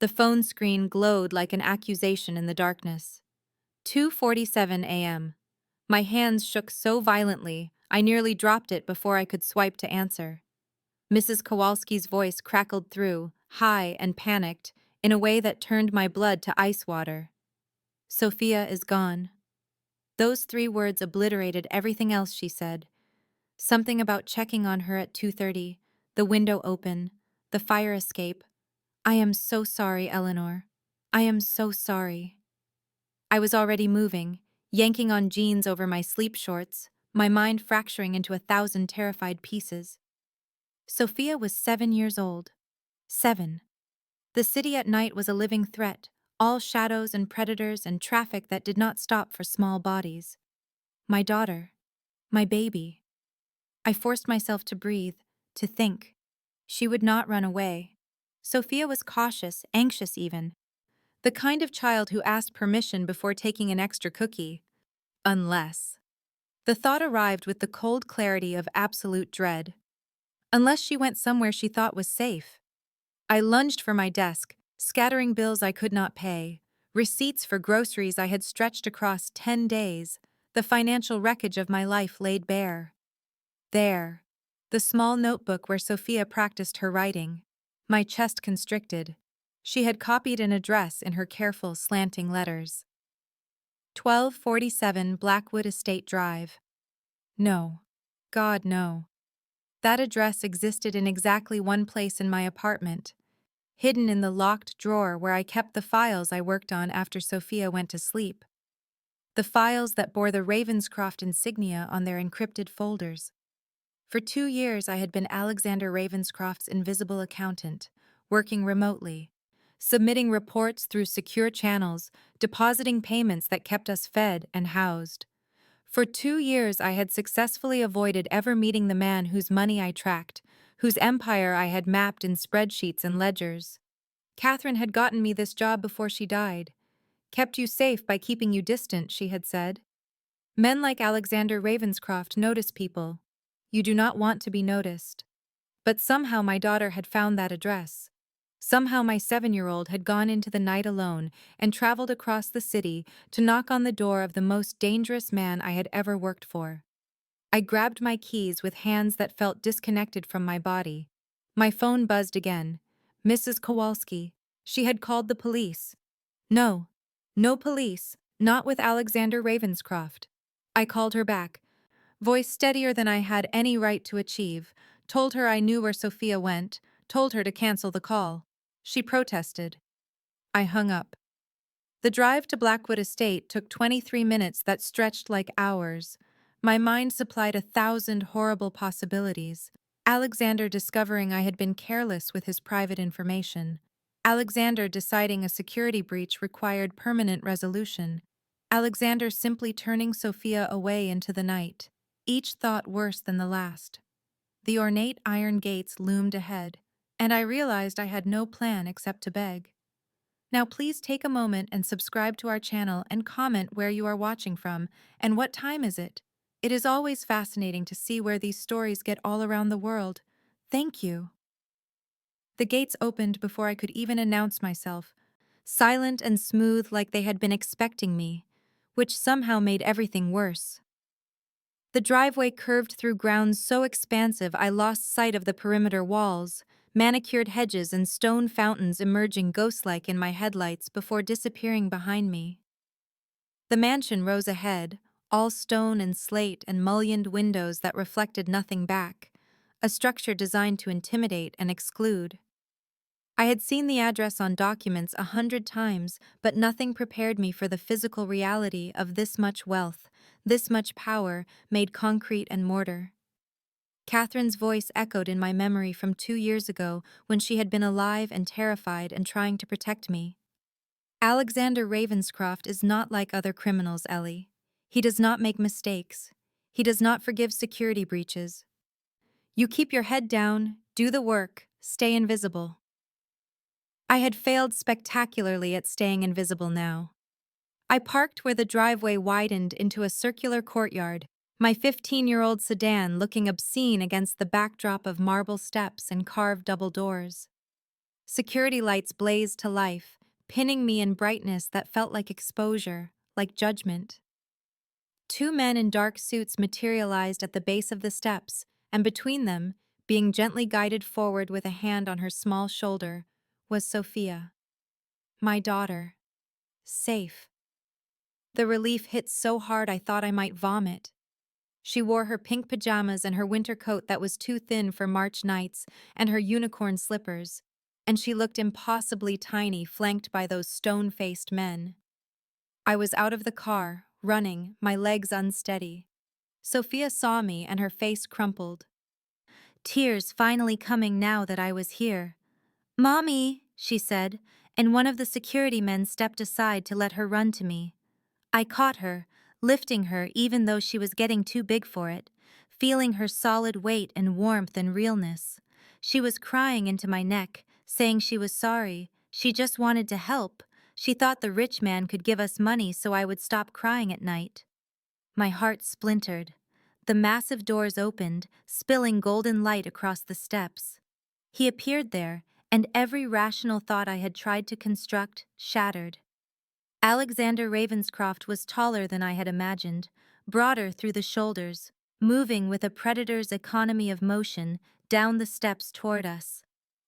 The phone screen glowed like an accusation in the darkness. 2:47 a.m. My hands shook so violently, I nearly dropped it before I could swipe to answer. Mrs. Kowalski's voice crackled through, high and panicked, in a way that turned my blood to ice water. Sophia is gone. Those 3 words obliterated everything else she said. Something about checking on her at 2:30, the window open, the fire escape. I am so sorry, Eleanor. I am so sorry. I was already moving, yanking on jeans over my sleep shorts, my mind fracturing into 1,000 terrified pieces. Sophia was 7 years old. 7. The city at night was a living threat, all shadows and predators and traffic that did not stop for small bodies. My daughter. My baby. I forced myself to breathe, to think. She would not run away. Sophia was cautious, anxious even. The kind of child who asked permission before taking an extra cookie. Unless. The thought arrived with the cold clarity of absolute dread. Unless she went somewhere she thought was safe. I lunged for my desk, scattering bills I could not pay, receipts for groceries I had stretched across 10 days, the financial wreckage of my life laid bare. There. The small notebook where Sophia practiced her writing. My chest constricted. She had copied an address in her careful, slanting letters. 1247 Blackwood Estate Drive. No. God, no. That address existed in exactly one place in my apartment, hidden in the locked drawer where I kept the files I worked on after Sophia went to sleep. The files that bore the Ravenscroft insignia on their encrypted folders. For 2 years I had been Alexander Ravenscroft's invisible accountant, working remotely, submitting reports through secure channels, depositing payments that kept us fed and housed. For 2 years I had successfully avoided ever meeting the man whose money I tracked, whose empire I had mapped in spreadsheets and ledgers. Catherine had gotten me this job before she died. Kept you safe by keeping you distant, she had said. Men like Alexander Ravenscroft notice people. You do not want to be noticed. But somehow my daughter had found that address. Somehow my 7-year-old had gone into the night alone and traveled across the city to knock on the door of the most dangerous man I had ever worked for. I grabbed my keys with hands that felt disconnected from my body. My phone buzzed again. Mrs. Kowalski. She had called the police. No. No police. Not with Alexander Ravenscroft. I called her back. Voice steadier than I had any right to achieve. Told her I knew where Sophia went. Told her to cancel the call. She protested. I hung up. The drive to Blackwood Estate took 23 minutes that stretched like hours. My mind supplied 1,000 horrible possibilities. Alexander discovering I had been careless with his private information. Alexander deciding a security breach required permanent resolution. Alexander simply turning Sophia away into the night. Each thought worse than the last. The ornate iron gates loomed ahead, and I realized I had no plan except to beg. Now please take a moment and subscribe to our channel and comment where you are watching from and what time is it. It is always fascinating to see where these stories get all around the world. Thank you. The gates opened before I could even announce myself, silent and smooth like they had been expecting me, which somehow made everything worse. The driveway curved through grounds so expansive I lost sight of the perimeter walls, manicured hedges and stone fountains emerging ghost-like in my headlights before disappearing behind me. The mansion rose ahead, all stone and slate and mullioned windows that reflected nothing back, a structure designed to intimidate and exclude. I had seen the address on documents 100 times, but nothing prepared me for the physical reality of this much wealth, this much power, made concrete and mortar. Catherine's voice echoed in my memory from 2 years ago when she had been alive and terrified and trying to protect me. Alexander Ravenscroft is not like other criminals, Ellie. He does not make mistakes. He does not forgive security breaches. You keep your head down, do the work, stay invisible. I had failed spectacularly at staying invisible now. I parked where the driveway widened into a circular courtyard, my 15-year-old sedan looking obscene against the backdrop of marble steps and carved double doors. Security lights blazed to life, pinning me in brightness that felt like exposure, like judgment. Two men in dark suits materialized at the base of the steps, and between them, being gently guided forward with a hand on her small shoulder, was Sophia. My daughter. Safe. The relief hit so hard I thought I might vomit. She wore her pink pajamas and her winter coat that was too thin for March nights, and her unicorn slippers, and she looked impossibly tiny flanked by those stone-faced men. I was out of the car, running, my legs unsteady. Sophia saw me and her face crumpled. Tears finally coming now that I was here. "Mommy," she said, and one of the security men stepped aside to let her run to me. I caught her, lifting her even though she was getting too big for it, feeling her solid weight and warmth and realness. She was crying into my neck, saying she was sorry, she just wanted to help. She thought the rich man could give us money so I would stop crying at night. My heart splintered. The massive doors opened, spilling golden light across the steps. He appeared there, and every rational thought I had tried to construct shattered. Alexander Ravenscroft was taller than I had imagined, broader through the shoulders, moving with a predator's economy of motion down the steps toward us.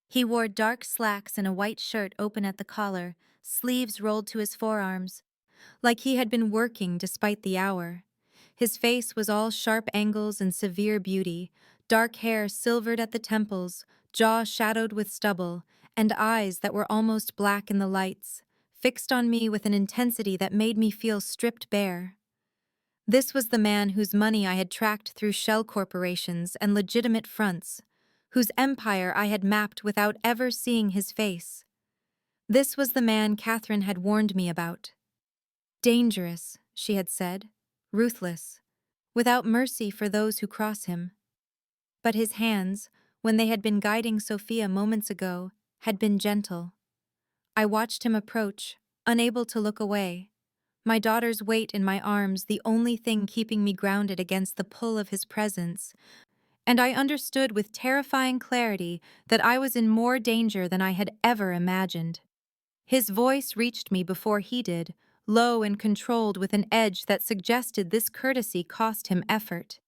He wore dark slacks and a white shirt open at the collar, sleeves rolled to his forearms, like he had been working despite the hour. His face was all sharp angles and severe beauty, dark hair silvered at the temples, jaw shadowed with stubble, and eyes that were almost black in the lights, fixed on me with an intensity that made me feel stripped bare. This was the man whose money I had tracked through shell corporations and legitimate fronts, whose empire I had mapped without ever seeing his face. This was the man Catherine had warned me about. Dangerous, she had said, ruthless, without mercy for those who cross him. But his hands, when they had been guiding Sophia moments ago, had been gentle. I watched him approach, unable to look away, my daughter's weight in my arms the only thing keeping me grounded against the pull of his presence, and I understood with terrifying clarity that I was in more danger than I had ever imagined. His voice reached me before he did, low and controlled with an edge that suggested this courtesy cost him effort.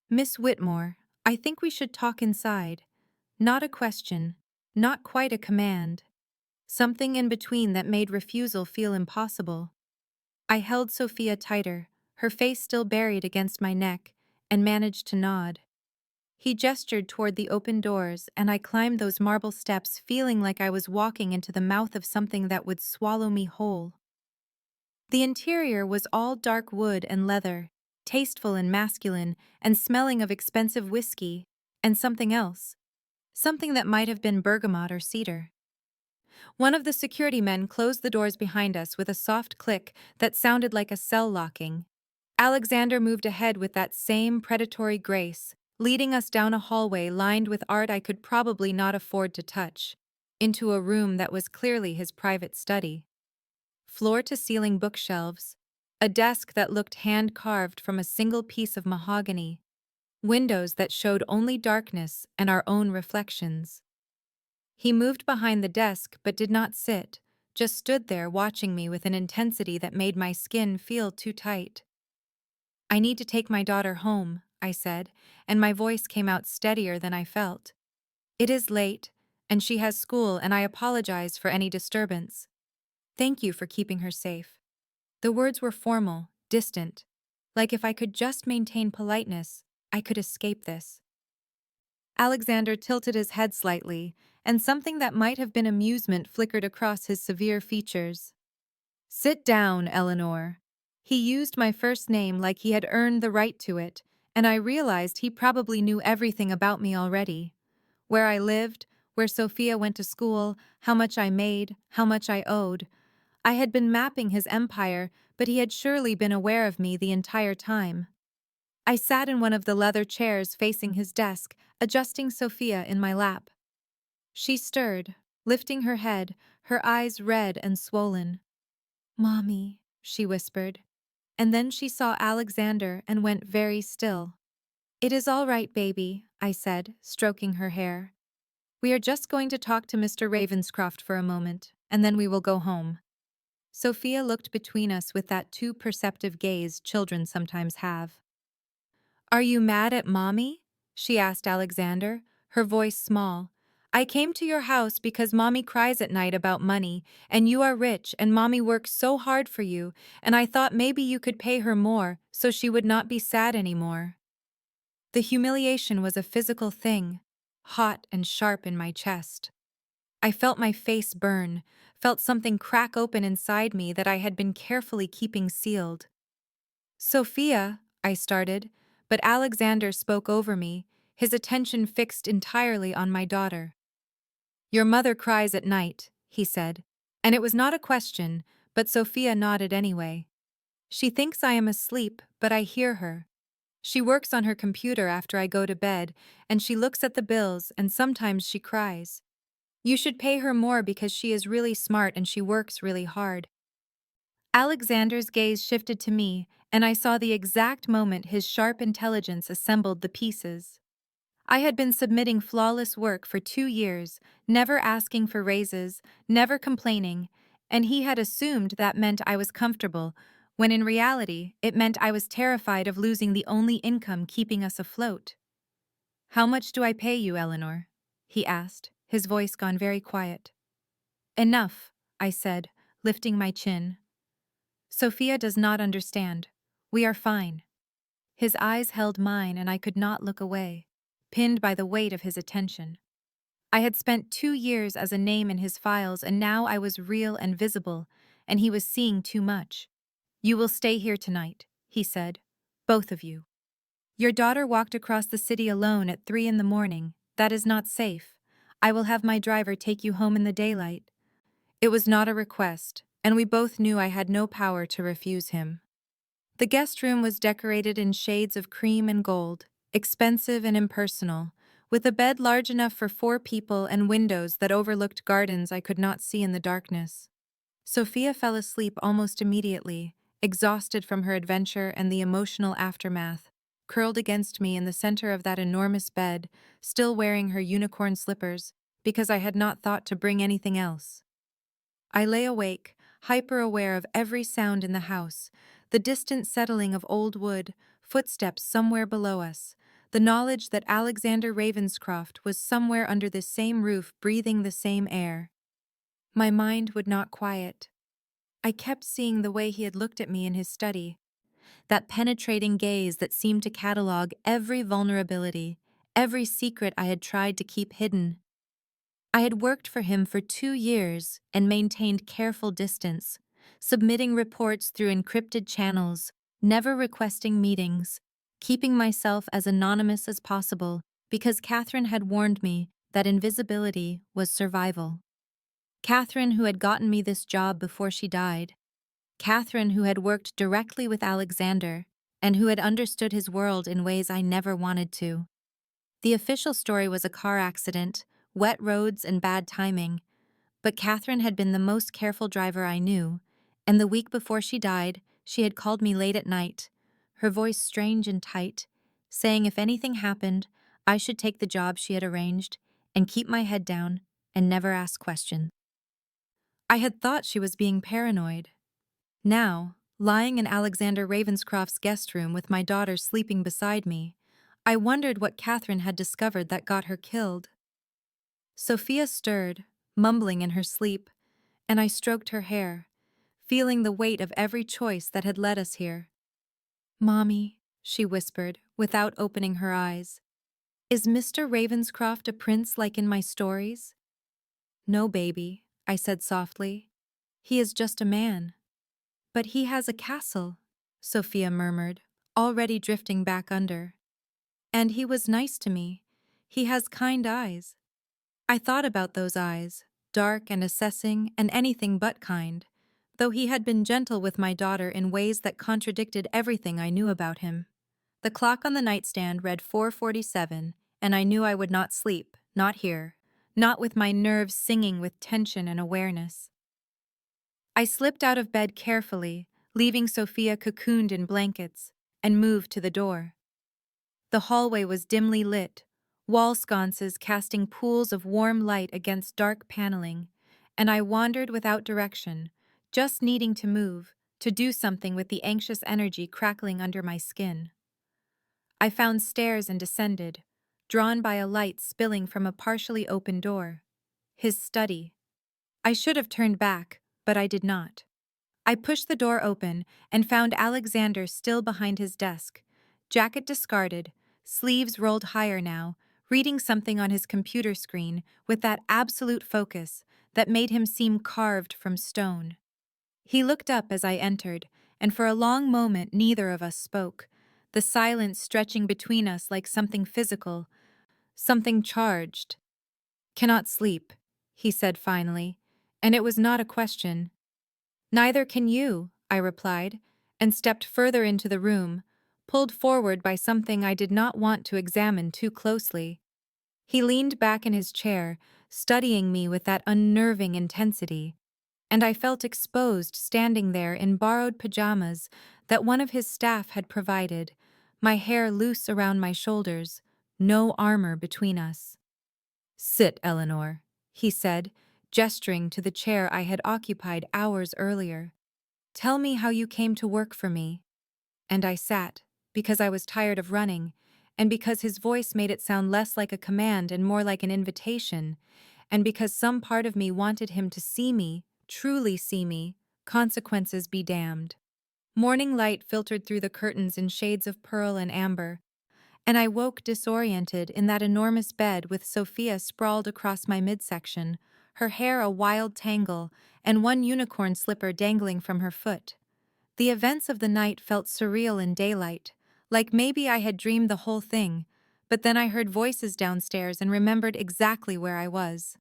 "Miss Whitmore, I think we should talk inside. Not a question, not quite a command. Something in between that made refusal feel impossible." I held Sophia tighter, her face still buried against my neck, and managed to nod. He gestured toward the open doors, and I climbed those marble steps feeling like I was walking into the mouth of something that would swallow me whole. The interior was all dark wood and leather, tasteful and masculine, and smelling of expensive whiskey, and something else. Something that might have been bergamot or cedar. One of the security men closed the doors behind us with a soft click that sounded like a cell locking. Alexander moved ahead with that same predatory grace, leading us down a hallway lined with art I could probably not afford to touch, into a room that was clearly his private study. Floor-to-ceiling bookshelves, a desk that looked hand-carved from a single piece of mahogany, windows that showed only darkness and our own reflections. He moved behind the desk but did not sit, just stood there watching me with an intensity that made my skin feel too tight. "I need to take my daughter home," I said, and my voice came out steadier than I felt. "It is late, and she has school, and I apologize for any disturbance. Thank you for keeping her safe." The words were formal, distant, like if I could just maintain politeness, I could escape this. Alexander tilted his head slightly, and something that might have been amusement flickered across his severe features. "Sit down, Eleanor." He used my first name like he had earned the right to it, and I realized he probably knew everything about me already. Where I lived, where Sophia went to school, how much I made, how much I owed. I had been mapping his empire, but he had surely been aware of me the entire time. I sat in one of the leather chairs facing his desk, adjusting Sophia in my lap. She stirred, lifting her head, her eyes red and swollen. "Mommy," she whispered, and then she saw Alexander and went very still. "It is all right, baby," I said, stroking her hair. We are just going to talk to Mr. Ravenscroft for a moment, and then we will go home. Sophia looked between us with that too perceptive gaze children sometimes have. Are you mad at Mommy? She asked Alexander, her voice small. I came to your house because Mommy cries at night about money, and you are rich and Mommy works so hard for you, and I thought maybe you could pay her more so she would not be sad anymore. The humiliation was a physical thing, hot and sharp in my chest. I felt my face burn, felt something crack open inside me that I had been carefully keeping sealed. Sophia, I started, but Alexander spoke over me, his attention fixed entirely on my daughter. Your mother cries at night, he said, and it was not a question, but Sophia nodded anyway. She thinks I am asleep, but I hear her. She works on her computer after I go to bed, and she looks at the bills and sometimes she cries. You should pay her more because she is really smart and she works really hard. Alexander's gaze shifted to me, and I saw the exact moment his sharp intelligence assembled the pieces. I had been submitting flawless work for 2 years, never asking for raises, never complaining, and he had assumed that meant I was comfortable, when in reality it meant I was terrified of losing the only income keeping us afloat. How much do I pay you, Eleanor? He asked, his voice gone very quiet. Enough, I said, lifting my chin. Sophia does not understand. We are fine. His eyes held mine and I could not look away, pinned by the weight of his attention. I had spent 2 years as a name in his files and now I was real and visible, and he was seeing too much. You will stay here tonight, he said. Both of you. Your daughter walked across the city alone at 3 in the morning. That is not safe. I will have my driver take you home in the daylight. It was not a request, and we both knew I had no power to refuse him. The guest room was decorated in shades of cream and gold, expensive and impersonal, with a bed large enough for 4 people and windows that overlooked gardens I could not see in the darkness. Sophia fell asleep almost immediately, exhausted from her adventure and the emotional aftermath, curled against me in the center of that enormous bed, still wearing her unicorn slippers, because I had not thought to bring anything else. I lay awake, hyper-aware of every sound in the house, the distant settling of old wood, footsteps somewhere below us, the knowledge that Alexander Ravenscroft was somewhere under the same roof breathing the same air. My mind would not quiet. I kept seeing the way he had looked at me in his study, that penetrating gaze that seemed to catalog every vulnerability, every secret I had tried to keep hidden. I had worked for him for 2 years and maintained careful distance, submitting reports through encrypted channels, never requesting meetings, keeping myself as anonymous as possible because Catherine had warned me that invisibility was survival. Catherine, who had gotten me this job before she died. Catherine, who had worked directly with Alexander and who had understood his world in ways I never wanted to. The official story was a car accident, wet roads and bad timing, but Catherine had been the most careful driver I knew, and the week before she died, she had called me late at night, her voice strange and tight, saying if anything happened, I should take the job she had arranged and keep my head down and never ask questions. I had thought she was being paranoid. Now, lying in Alexander Ravenscroft's guest room with my daughter sleeping beside me, I wondered what Catherine had discovered that got her killed. Sophia stirred, mumbling in her sleep, and I stroked her hair, feeling the weight of every choice that had led us here. Mommy, she whispered, without opening her eyes. Is Mr. Ravenscroft a prince like in my stories? No, baby, I said softly. He is just a man. But he has a castle, Sophia murmured, already drifting back under. And he was nice to me. He has kind eyes. I thought about those eyes, dark and assessing and anything but kind, though he had been gentle with my daughter in ways that contradicted everything I knew about him. The clock on the nightstand read 4:47, and I knew I would not sleep, not here, not with my nerves singing with tension and awareness. I slipped out of bed carefully, leaving Sophia cocooned in blankets, and moved to the door. The hallway was dimly lit, wall sconces casting pools of warm light against dark paneling, and I wandered without direction, just needing to move, to do something with the anxious energy crackling under my skin. I found stairs and descended, drawn by a light spilling from a partially open door. His study. I should have turned back, but I did not. I pushed the door open and found Alexander still behind his desk, jacket discarded, sleeves rolled higher now, reading something on his computer screen with that absolute focus that made him seem carved from stone. He looked up as I entered, and for a long moment neither of us spoke, the silence stretching between us like something physical, something charged. "Cannot sleep," he said finally, and it was not a question. "Neither can you," I replied, and stepped further into the room, pulled forward by something I did not want to examine too closely. He leaned back in his chair, studying me with that unnerving intensity, and I felt exposed standing there in borrowed pajamas that one of his staff had provided, my hair loose around my shoulders, no armor between us. "Sit, Eleanor," he said, gesturing to the chair I had occupied hours earlier. "Tell me how you came to work for me." And I sat, because I was tired of running, and because his voice made it sound less like a command and more like an invitation, and because some part of me wanted him to see me, truly see me, consequences be damned. Morning light filtered through the curtains in shades of pearl and amber, and I woke disoriented in that enormous bed with Sophia sprawled across my midsection, her hair a wild tangle, and one unicorn slipper dangling from her foot. The events of the night felt surreal in daylight, like maybe I had dreamed the whole thing, but then I heard voices downstairs and remembered exactly where I was.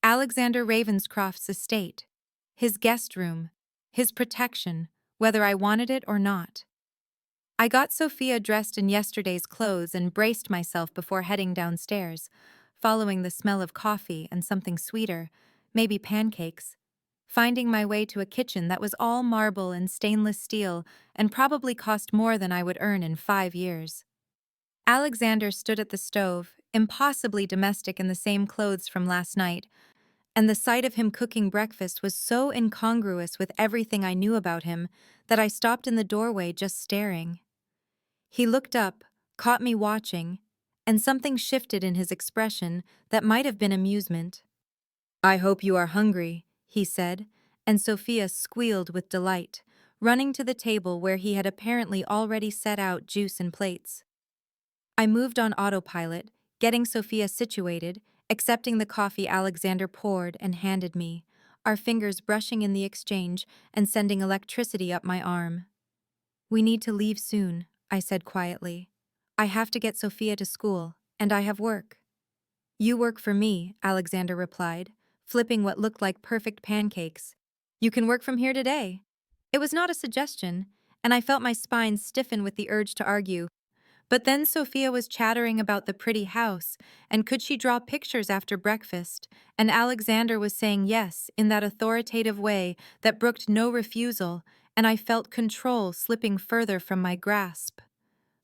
Alexander Ravenscroft's estate, his guest room, his protection, whether I wanted it or not. I got Sophia dressed in yesterday's clothes and braced myself before heading downstairs, following the smell of coffee and something sweeter, maybe pancakes, finding my way to a kitchen that was all marble and stainless steel and probably cost more than I would earn in 5 years. Alexander stood at the stove, impossibly domestic in the same clothes from last night, and the sight of him cooking breakfast was so incongruous with everything I knew about him that I stopped in the doorway just staring. He looked up, caught me watching, and something shifted in his expression that might have been amusement. "I hope you are hungry," he said, and Sophia squealed with delight, running to the table where he had apparently already set out juice and plates. I moved on autopilot, getting Sophia situated, accepting the coffee Alexander poured and handed me, our fingers brushing in the exchange and sending electricity up my arm. "We need to leave soon," I said quietly. "I have to get Sophia to school, and I have work." "You work for me," Alexander replied, flipping what looked like perfect pancakes. "You can work from here today." It was not a suggestion, and I felt my spine stiffen with the urge to argue. But then Sophia was chattering about the pretty house, and could she draw pictures after breakfast, and Alexander was saying yes in that authoritative way that brooked no refusal, and I felt control slipping further from my grasp.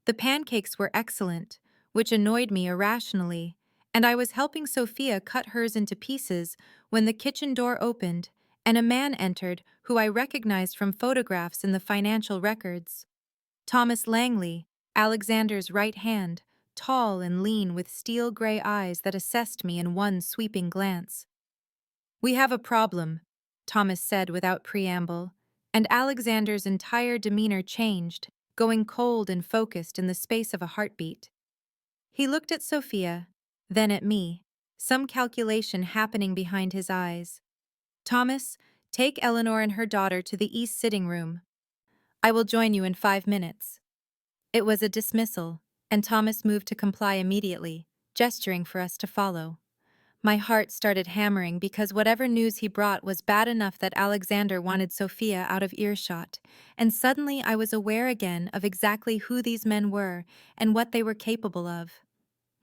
The pancakes were excellent, which annoyed me irrationally, and I was helping Sophia cut hers into pieces when the kitchen door opened, and a man entered who I recognized from photographs in the financial records. Thomas Langley, Alexander's right hand, tall and lean with steel-gray eyes that assessed me in one sweeping glance. "We have a problem," Thomas said without preamble, and Alexander's entire demeanor changed, going cold and focused in the space of a heartbeat. He looked at Sophia, then at me, some calculation happening behind his eyes. "Thomas, take Eleanor and her daughter to the east sitting room. I will join you in 5 minutes." It was a dismissal, and Thomas moved to comply immediately, gesturing for us to follow. My heart started hammering because whatever news he brought was bad enough that Alexander wanted Sophia out of earshot, and suddenly I was aware again of exactly who these men were and what they were capable of.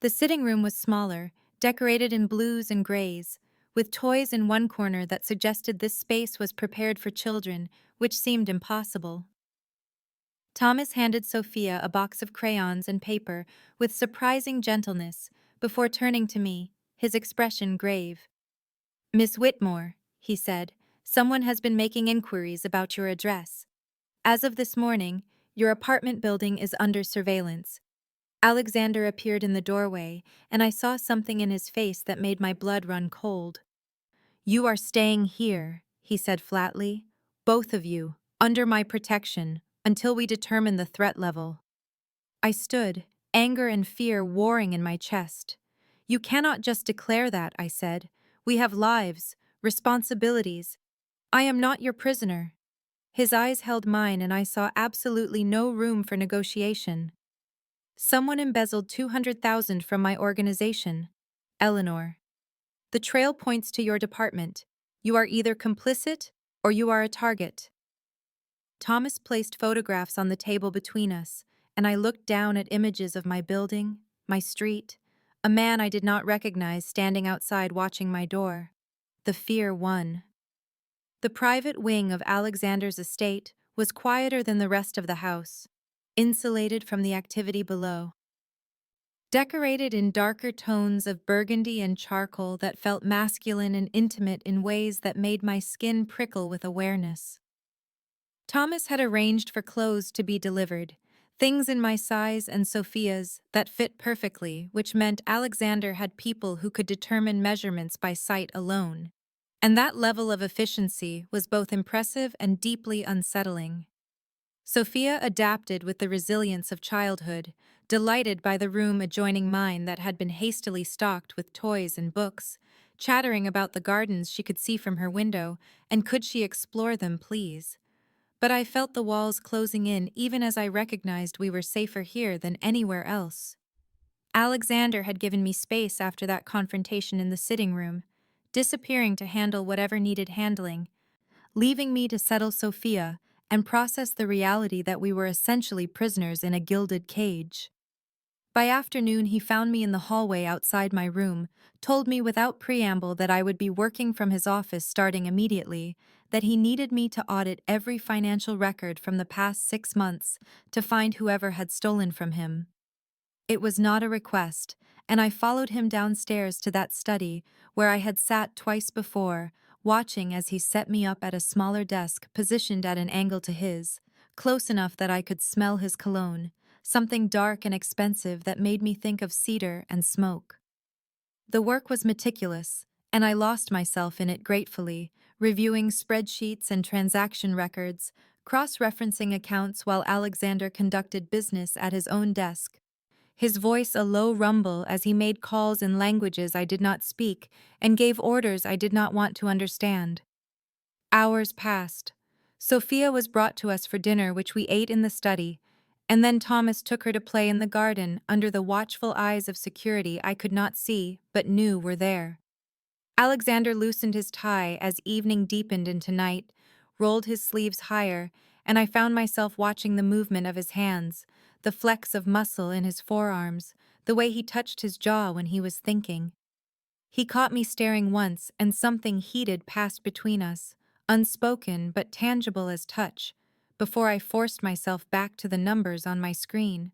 The sitting room was smaller, decorated in blues and grays, with toys in one corner that suggested this space was prepared for children, which seemed impossible. Thomas handed Sophia a box of crayons and paper with surprising gentleness, before turning to me, his expression grave. "Miss Whitmore," he said, "someone has been making inquiries about your address. As of this morning, your apartment building is under surveillance." Alexander appeared in the doorway, and I saw something in his face that made my blood run cold. "You are staying here," he said flatly, "both of you, under my protection, until we determine the threat level." I stood, anger and fear warring in my chest. "You cannot just declare that," I said. "We have lives, responsibilities. I am not your prisoner." His eyes held mine, and I saw absolutely no room for negotiation. "Someone embezzled 200,000 from my organization. Eleanor. The trail points to your department. You are either complicit or you are a target." Thomas placed photographs on the table between us, and I looked down at images of my building, my street, a man I did not recognize standing outside watching my door. The fear won. The private wing of Alexander's estate was quieter than the rest of the house, insulated from the activity below. Decorated in darker tones of burgundy and charcoal that felt masculine and intimate in ways that made my skin prickle with awareness. Thomas had arranged for clothes to be delivered, things in my size and Sophia's that fit perfectly, which meant Alexander had people who could determine measurements by sight alone. And that level of efficiency was both impressive and deeply unsettling. Sophia adapted with the resilience of childhood, delighted by the room adjoining mine that had been hastily stocked with toys and books, chattering about the gardens she could see from her window, and could she explore them, please. But I felt the walls closing in even as I recognized we were safer here than anywhere else. Alexander had given me space after that confrontation in the sitting room, disappearing to handle whatever needed handling, leaving me to settle Sophia and process the reality that we were essentially prisoners in a gilded cage. By afternoon, he found me in the hallway outside my room, told me without preamble that I would be working from his office starting immediately, that he needed me to audit every financial record from the past 6 months to find whoever had stolen from him. It was not a request, and I followed him downstairs to that study where I had sat twice before, watching as he set me up at a smaller desk positioned at an angle to his, close enough that I could smell his cologne, something dark and expensive that made me think of cedar and smoke. The work was meticulous, and I lost myself in it gratefully, reviewing spreadsheets and transaction records, cross-referencing accounts while Alexander conducted business at his own desk. His voice a low rumble as he made calls in languages I did not speak and gave orders I did not want to understand. Hours passed. Sophia was brought to us for dinner, which we ate in the study, and then Thomas took her to play in the garden under the watchful eyes of security I could not see but knew were there. Alexander loosened his tie as evening deepened into night, rolled his sleeves higher, and I found myself watching the movement of his hands, the flecks of muscle in his forearms, the way he touched his jaw when he was thinking. He caught me staring once, and something heated passed between us, unspoken but tangible as touch, before I forced myself back to the numbers on my screen.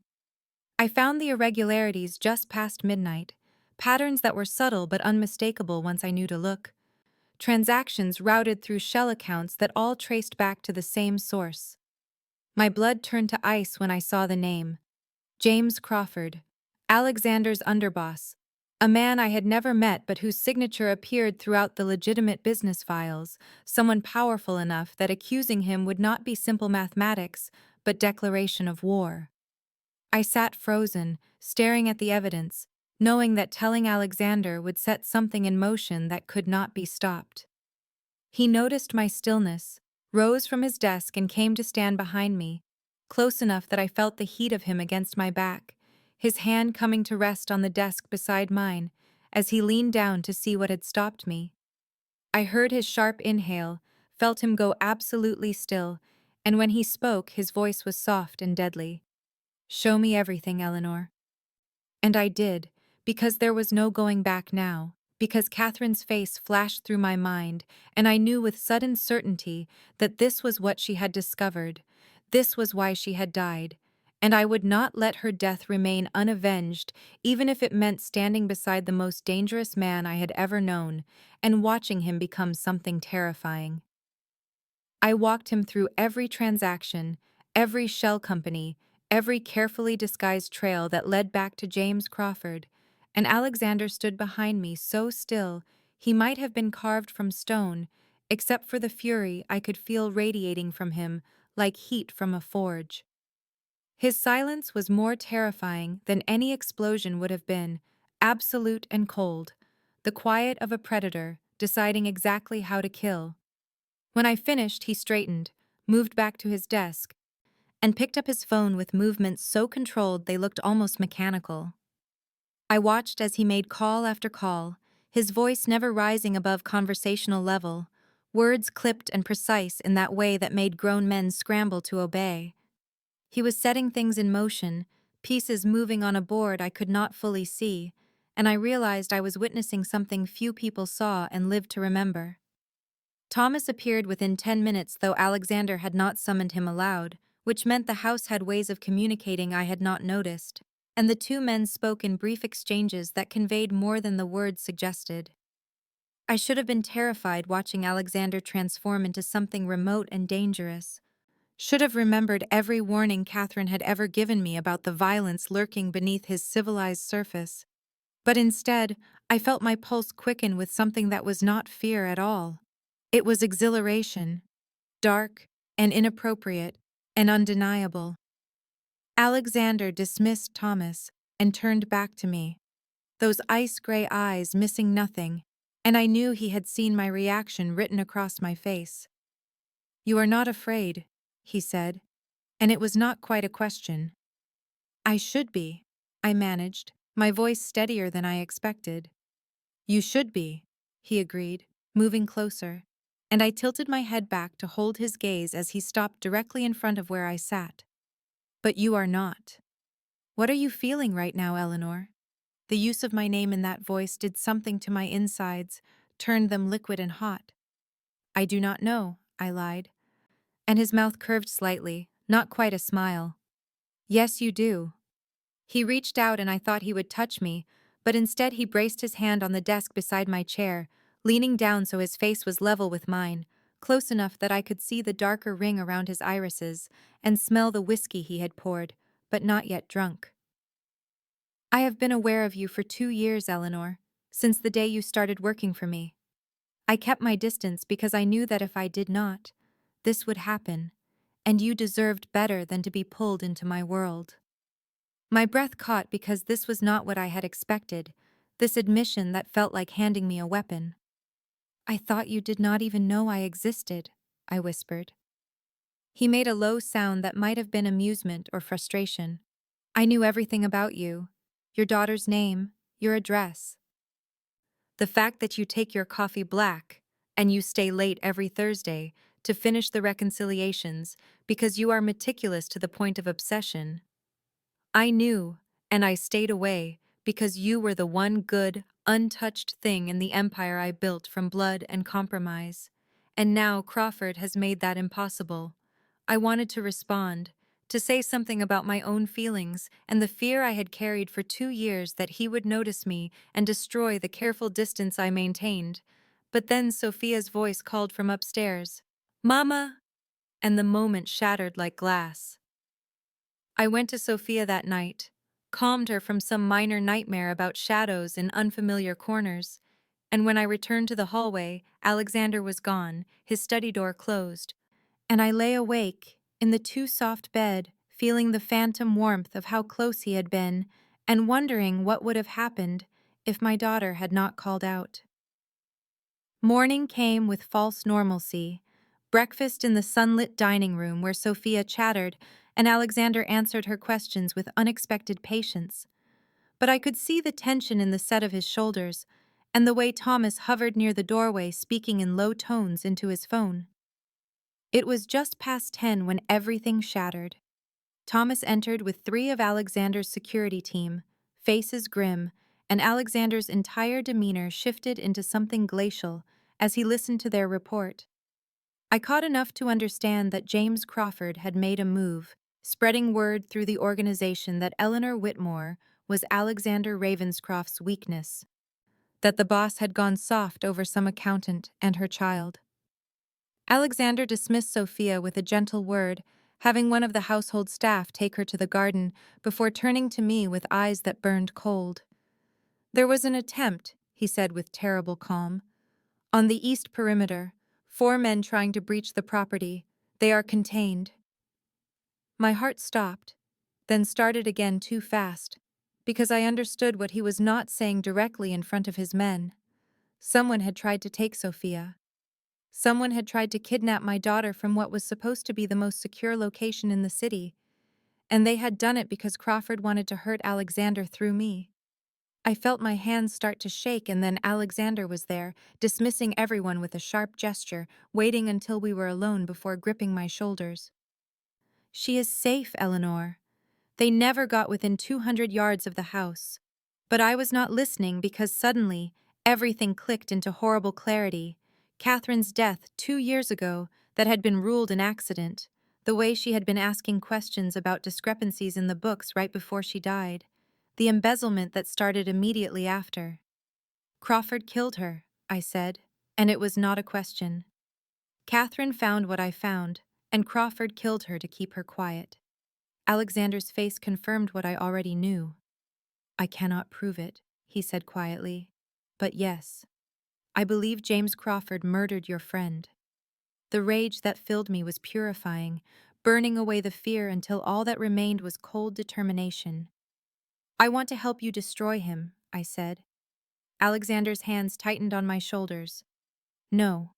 I found the irregularities just past midnight, patterns that were subtle but unmistakable once I knew to look. Transactions routed through shell accounts that all traced back to the same source. My blood turned to ice when I saw the name. James Crawford, Alexander's underboss, a man I had never met but whose signature appeared throughout the legitimate business files, someone powerful enough that accusing him would not be simple mathematics, but declaration of war. I sat frozen, staring at the evidence, knowing that telling Alexander would set something in motion that could not be stopped. He noticed my stillness, rose from his desk and came to stand behind me, close enough that I felt the heat of him against my back, his hand coming to rest on the desk beside mine, as he leaned down to see what had stopped me. I heard his sharp inhale, felt him go absolutely still, and when he spoke, his voice was soft and deadly. "Show me everything, Eleanor." And I did, because there was no going back now, because Catherine's face flashed through my mind, and I knew with sudden certainty that this was what she had discovered, this was why she had died, and I would not let her death remain unavenged, even if it meant standing beside the most dangerous man I had ever known and watching him become something terrifying. I walked him through every transaction, every shell company, every carefully disguised trail that led back to James Crawford, and Alexander stood behind me so still he might have been carved from stone, except for the fury I could feel radiating from him like heat from a forge. His silence was more terrifying than any explosion would have been, absolute and cold, the quiet of a predator deciding exactly how to kill. When I finished, he straightened, moved back to his desk, and picked up his phone with movements so controlled they looked almost mechanical. I watched as he made call after call, his voice never rising above conversational level, words clipped and precise in that way that made grown men scramble to obey. He was setting things in motion, pieces moving on a board I could not fully see, and I realized I was witnessing something few people saw and lived to remember. Thomas appeared within 10 minutes, though Alexander had not summoned him aloud, which meant the house had ways of communicating I had not noticed, and the two men spoke in brief exchanges that conveyed more than the words suggested. I should have been terrified watching Alexander transform into something remote and dangerous. Should have remembered every warning Catherine had ever given me about the violence lurking beneath his civilized surface. But instead, I felt my pulse quicken with something that was not fear at all. It was exhilaration, dark and inappropriate and undeniable. Alexander dismissed Thomas and turned back to me, those ice-gray eyes missing nothing, and I knew he had seen my reaction written across my face. "You are not afraid," he said, and it was not quite a question. "I should be," I managed, my voice steadier than I expected. "You should be," he agreed, moving closer, and I tilted my head back to hold his gaze as he stopped directly in front of where I sat. "But you are not. What are you feeling right now, Eleanor?" The use of my name in that voice did something to my insides, turned them liquid and hot. "I do not know," I lied, and his mouth curved slightly, not quite a smile. "Yes, you do." He reached out and I thought he would touch me, but instead he braced his hand on the desk beside my chair, leaning down so his face was level with mine, close enough that I could see the darker ring around his irises and smell the whiskey he had poured, but not yet drunk. "I have been aware of you for 2 years, Eleanor, since the day you started working for me. I kept my distance because I knew that if I did not, this would happen, and you deserved better than to be pulled into my world." My breath caught because this was not what I had expected, this admission that felt like handing me a weapon. "I thought you did not even know I existed," I whispered. He made a low sound that might have been amusement or frustration. "I knew everything about you, your daughter's name, your address. The fact that you take your coffee black, and you stay late every Thursday to finish the reconciliations because you are meticulous to the point of obsession. I knew, and I stayed away, because you were the one good, untouched thing in the empire I built from blood and compromise. And now Crawford has made that impossible." I wanted to respond, to say something about my own feelings and the fear I had carried for 2 years that he would notice me and destroy the careful distance I maintained. But then Sophia's voice called from upstairs, "Mama!" and the moment shattered like glass. I went to Sophia that night, calmed her from some minor nightmare about shadows in unfamiliar corners, and when I returned to the hallway, Alexander was gone, his study door closed, and I lay awake, in the too soft bed, feeling the phantom warmth of how close he had been, and wondering what would have happened if my daughter had not called out. Morning came with false normalcy. Breakfast in the sunlit dining room where Sophia chattered and Alexander answered her questions with unexpected patience. But I could see the tension in the set of his shoulders and the way Thomas hovered near the doorway speaking in low tones into his phone. It was just past 10 when everything shattered. Thomas entered with 3 of Alexander's security team, faces grim, and Alexander's entire demeanor shifted into something glacial as he listened to their report. I caught enough to understand that James Crawford had made a move, spreading word through the organization that Eleanor Whitmore was Alexander Ravenscroft's weakness, that the boss had gone soft over some accountant and her child. Alexander dismissed Sophia with a gentle word, having one of the household staff take her to the garden before turning to me with eyes that burned cold. "There was an attempt," he said with terrible calm. "On the east perimeter, 4 men trying to breach the property. They are contained." My heart stopped, then started again too fast, because I understood what he was not saying directly in front of his men. Someone had tried to take Sophia. Someone had tried to kidnap my daughter from what was supposed to be the most secure location in the city, and they had done it because Crawford wanted to hurt Alexander through me. I felt my hands start to shake, and then Alexander was there, dismissing everyone with a sharp gesture, waiting until we were alone before gripping my shoulders. "She is safe, Eleanor. They never got within 200 yards of the house." But I was not listening because suddenly everything clicked into horrible clarity. Catherine's death 2 years ago that had been ruled an accident, the way she had been asking questions about discrepancies in the books right before she died, the embezzlement that started immediately after. "Crawford killed her," I said, and it was not a question. "Catherine found what I found, and Crawford killed her to keep her quiet." Alexander's face confirmed what I already knew. "I cannot prove it," he said quietly. "But yes, I believe James Crawford murdered your friend." The rage that filled me was purifying, burning away the fear until all that remained was cold determination. "I want to help you destroy him," I said. Alexander's hands tightened on my shoulders. "No.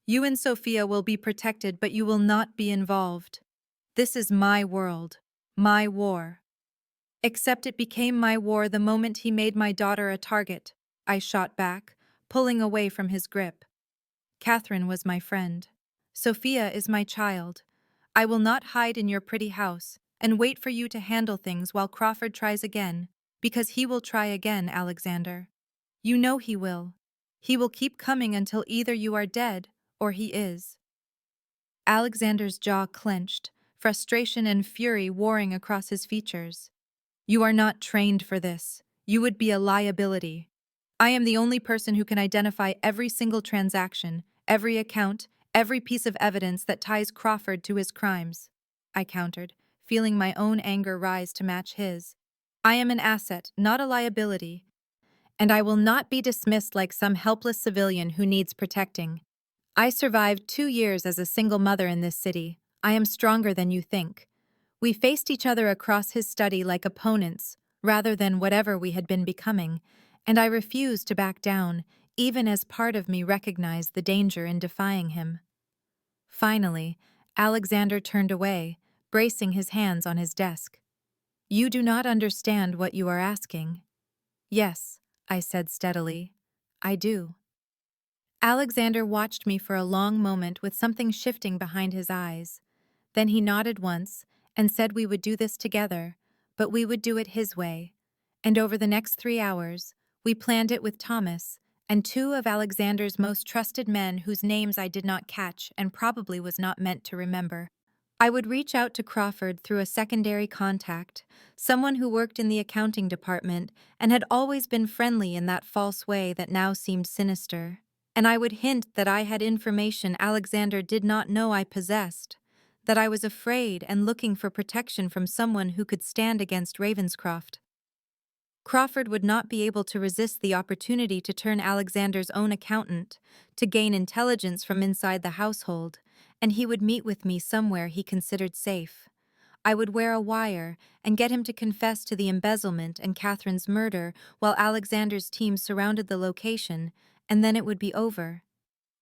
You and Sophia will be protected, but you will not be involved. This is my world, my war." "Except it became my war the moment he made my daughter a target," I shot back, pulling away from his grip. "Catherine was my friend. Sophia is my child. I will not hide in your pretty house and wait for you to handle things while Crawford tries again, because he will try again, Alexander. You know he will. He will keep coming until either you are dead or he is." Alexander's jaw clenched, frustration and fury warring across his features. "You are not trained for this. You would be a liability. I am the only person who can identify every single transaction, every account, every piece of evidence that ties Crawford to his crimes," I countered, feeling my own anger rise to match his. "I am an asset, not a liability, and I will not be dismissed like some helpless civilian who needs protecting. I survived 2 years as a single mother in this city. I am stronger than you think." We faced each other across his study like opponents, rather than whatever we had been becoming, and I refused to back down, even as part of me recognized the danger in defying him. Finally, Alexander turned away, bracing his hands on his desk. "You do not understand what you are asking." "Yes," I said steadily. "I do." Alexander watched me for a long moment with something shifting behind his eyes. Then he nodded once and said we would do this together, but we would do it his way. And over the next 3 hours, we planned it with Thomas and 2 of Alexander's most trusted men whose names I did not catch and probably was not meant to remember. I would reach out to Crawford through a secondary contact, someone who worked in the accounting department and had always been friendly in that false way that now seemed sinister. And I would hint that I had information Alexander did not know I possessed, that I was afraid and looking for protection from someone who could stand against Ravenscroft. Crawford would not be able to resist the opportunity to turn Alexander's own accountant, to gain intelligence from inside the household, and he would meet with me somewhere he considered safe. I would wear a wire and get him to confess to the embezzlement and Catherine's murder while Alexander's team surrounded the location, and then it would be over.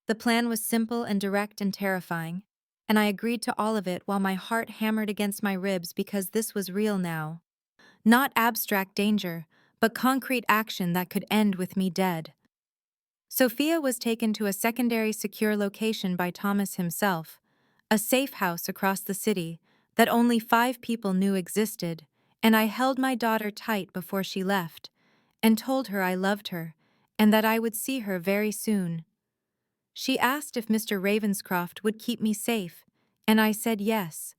The plan was simple and direct and terrifying, and I agreed to all of it while my heart hammered against my ribs because this was real now. Not abstract danger, but concrete action that could end with me dead. Sophia was taken to a secondary secure location by Thomas himself, a safe house across the city that only 5 people knew existed, and I held my daughter tight before she left and told her I loved her and that I would see her very soon. She asked if Mr. Ravenscroft would keep me safe, and I said yes,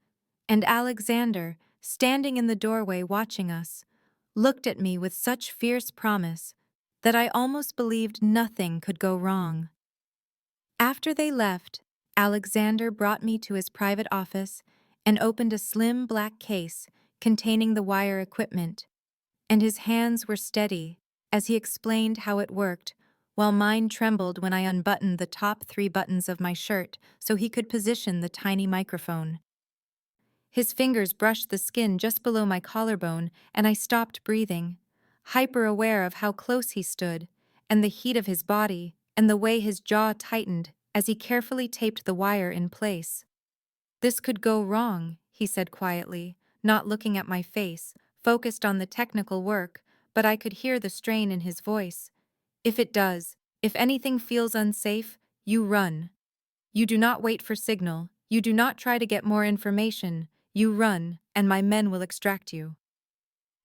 And Alexander, standing in the doorway watching us, looked at me with such fierce promise that I almost believed nothing could go wrong. After they left, Alexander brought me to his private office and opened a slim black case containing the wire equipment, and his hands were steady as he explained how it worked, while mine trembled when I unbuttoned the top 3 buttons of my shirt so he could position the tiny microphone. His fingers brushed the skin just below my collarbone, and I stopped breathing, hyper-aware of how close he stood, and the heat of his body, and the way his jaw tightened as he carefully taped the wire in place. "This could go wrong," he said quietly, not looking at my face, focused on the technical work, but I could hear the strain in his voice. "If it does, if anything feels unsafe, you run. You do not wait for signal, you do not try to get more information, you run, and my men will extract you."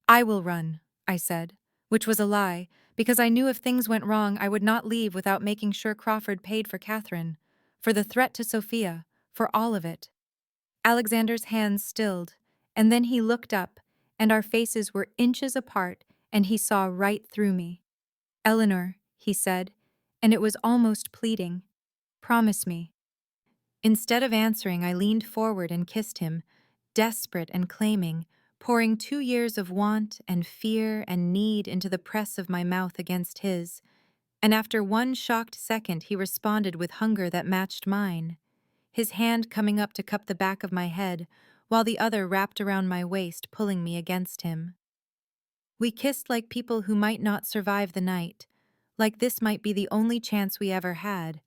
"I will run," I said, which was a lie, because I knew if things went wrong I would not leave without making sure Crawford paid for Catherine, for the threat to Sophia, for all of it. Alexander's hands stilled, and then he looked up, and our faces were inches apart, and he saw right through me. "Eleanor," he said, and it was almost pleading, "promise me." Instead of answering, I leaned forward and kissed him, desperate and claiming, pouring 2 years of want and fear and need into the press of my mouth against his, and after one shocked second he responded with hunger that matched mine, his hand coming up to cup the back of my head, while the other wrapped around my waist, pulling me against him. We kissed like people who might not survive the night, like this might be the only chance we ever had,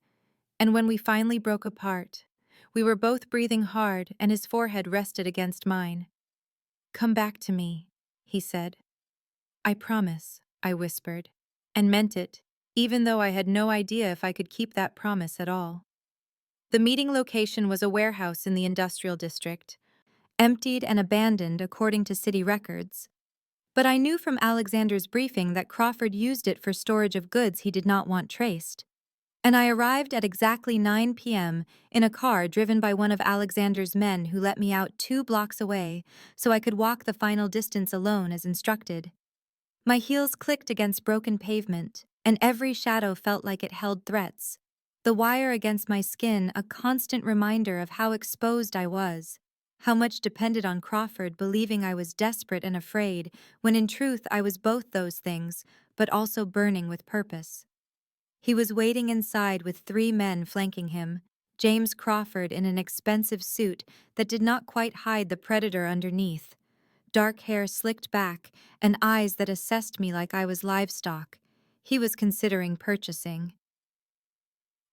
and when we finally broke apart, we were both breathing hard and his forehead rested against mine. "Come back to me," he said. "I promise," I whispered, and meant it, even though I had no idea if I could keep that promise at all. The meeting location was a warehouse in the industrial district, emptied and abandoned according to city records. But I knew from Alexander's briefing that Crawford used it for storage of goods he did not want traced. And I arrived at exactly 9 p.m. in a car driven by one of Alexander's men who let me out 2 blocks away so I could walk the final distance alone as instructed. My heels clicked against broken pavement, and every shadow felt like it held threats. The wire against my skin a constant reminder of how exposed I was, how much depended on Crawford believing I was desperate and afraid, when in truth I was both those things, but also burning with purpose. He was waiting inside with 3 men flanking him, James Crawford in an expensive suit that did not quite hide the predator underneath, dark hair slicked back and eyes that assessed me like I was livestock. He was considering purchasing.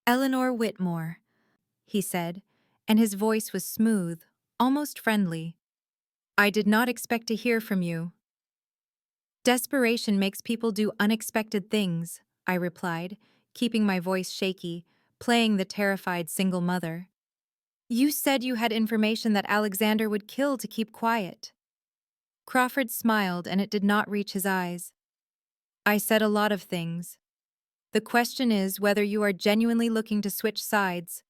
"Eleanor Whitmore," he said, and his voice was smooth, almost friendly. "I did not expect to hear from you." "Desperation makes people do unexpected things," I replied, keeping my voice shaky, playing the terrified single mother. "You said you had information that Alexander would kill to keep quiet." Crawford smiled, and it did not reach his eyes. "I said a lot of things. The question is whether you are genuinely looking to switch sides,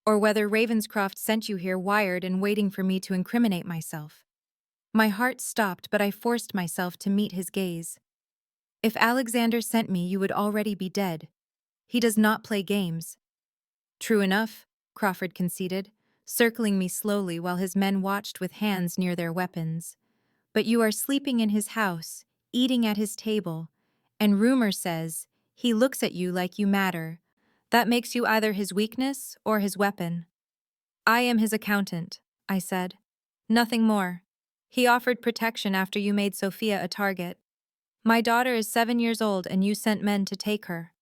or whether Ravenscroft sent you here wired and waiting for me to incriminate myself." My heart stopped, but I forced myself to meet his gaze. "If Alexander sent me, you would already be dead. He does not play games." "True enough," Crawford conceded, circling me slowly while his men watched with hands near their weapons. "But you are sleeping in his house, eating at his table, and rumor says he looks at you like you matter. That makes you either his weakness or his weapon." "I am his accountant," I said. "Nothing more. He offered protection after you made Sophia a target. My daughter is 7 years old and you sent men to take her."